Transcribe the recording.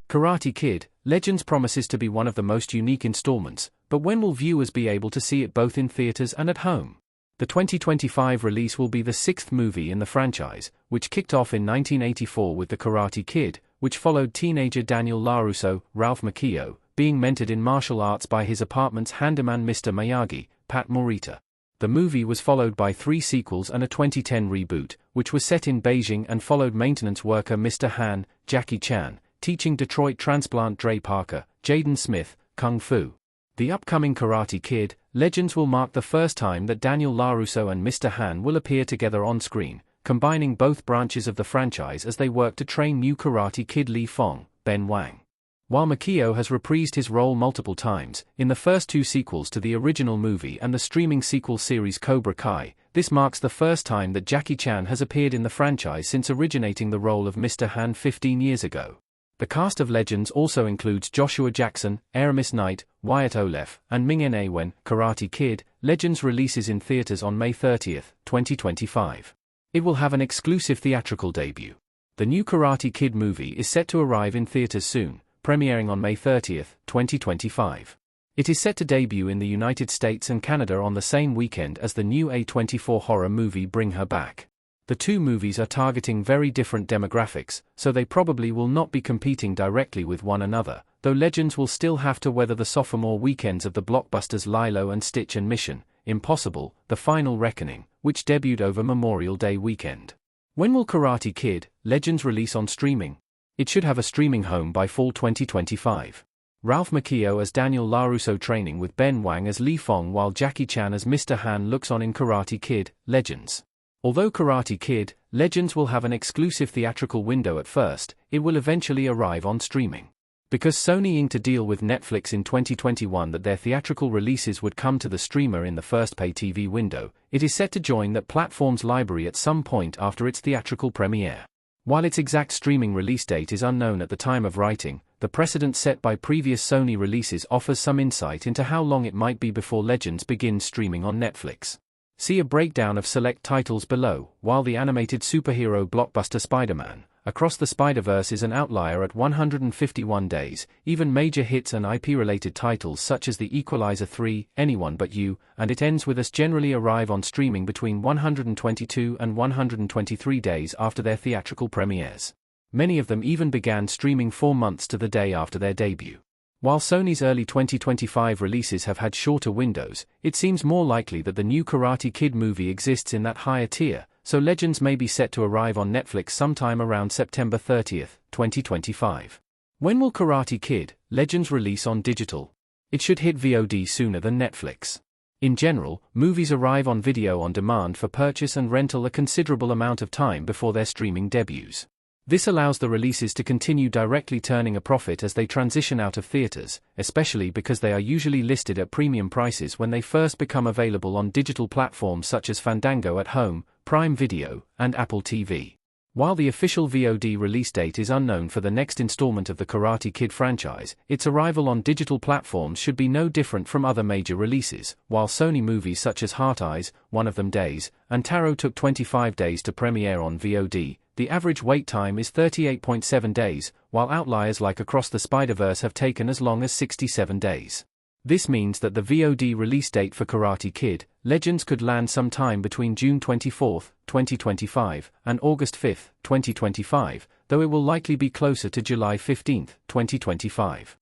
Karate Kid: Legends promises to be one of the most unique installments, but when will viewers be able to see it both in theaters and at home? The 2025 release will be the sixth movie in the franchise, which kicked off in 1984 with The Karate Kid, which followed teenager Daniel LaRusso, Ralph Macchio, being mentored in martial arts by his apartment's handyman Mr. Miyagi, Pat Morita. The movie was followed by 3 sequels and a 2010 reboot, which was set in Beijing and followed maintenance worker Mr. Han, Jackie Chan, teaching Detroit transplant Dre Parker, Jaden Smith, Kung Fu. The upcoming Karate Kid: Legends will mark the first time that Daniel LaRusso and Mr. Han will appear together on screen, combining both branches of the franchise as they work to train new Karate Kid Li Fong, Ben Wang. While Macchio has reprised his role multiple times, in the first 2 sequels to the original movie and the streaming sequel series Cobra Kai, this marks the first time that Jackie Chan has appeared in the franchise since originating the role of Mr. Han 15 years ago. The cast of Legends also includes Joshua Jackson, Aramis Knight, Wyatt Oleff, and Ming-En Awen. Karate Kid: Legends releases in theaters on May 30, 2025. It will have an exclusive theatrical debut. The new Karate Kid movie is set to arrive in theaters soon, premiering on May 30, 2025. It is set to debut in the United States and Canada on the same weekend as the new A24 horror movie Bring Her Back. The 2 movies are targeting very different demographics, so they probably will not be competing directly with one another, though Legends will still have to weather the sophomore weekends of the blockbusters Lilo and Stitch and Mission Impossible: The Final Reckoning, which debuted over Memorial Day weekend. When will Karate Kid: Legends release on streaming? It should have a streaming home by fall 2025. Ralph Macchio as Daniel LaRusso training with Ben Wang as Li Fong, while Jackie Chan as Mr. Han looks on in Karate Kid: Legends. Although Karate Kid: Legends will have an exclusive theatrical window at first, it will eventually arrive on streaming. Because Sony inked a deal with Netflix in 2021 that their theatrical releases would come to the streamer in the first pay TV window, it is set to join that platform's library at some point after its theatrical premiere. While its exact streaming release date is unknown at the time of writing, the precedent set by previous Sony releases offers some insight into how long it might be before Legends begins streaming on Netflix. See a breakdown of select titles below. While the animated superhero blockbuster Spider-Man: Across the Spider-Verse is an outlier at 151 days, even major hits and IP-related titles such as The Equalizer 3, Anyone But You, and It Ends With Us generally arrive on streaming between 122 and 123 days after their theatrical premieres. Many of them even began streaming 4 months to the day after their debut. While Sony's early 2025 releases have had shorter windows, it seems more likely that the new Karate Kid movie exists in that higher tier, so Legends may be set to arrive on Netflix sometime around September 30, 2025. When will Karate Kid: Legends release on digital? It should hit VOD sooner than Netflix. In general, movies arrive on video on demand for purchase and rental a considerable amount of time before their streaming debuts. This allows the releases to continue directly turning a profit as they transition out of theaters, especially because they are usually listed at premium prices when they first become available on digital platforms such as Fandango at Home, Prime Video, and Apple TV. While the official VOD release date is unknown for the next installment of the Karate Kid franchise, its arrival on digital platforms should be no different from other major releases. While Sony movies such as Heart Eyes, One of Them Days, and Taro took 25 days to premiere on VOD, the average wait time is 38.7 days, while outliers like Across the Spider-Verse have taken as long as 67 days. This means that the VOD release date for Karate Kid: Legends could land sometime between June 24, 2025, and August 5, 2025, though it will likely be closer to July 15, 2025.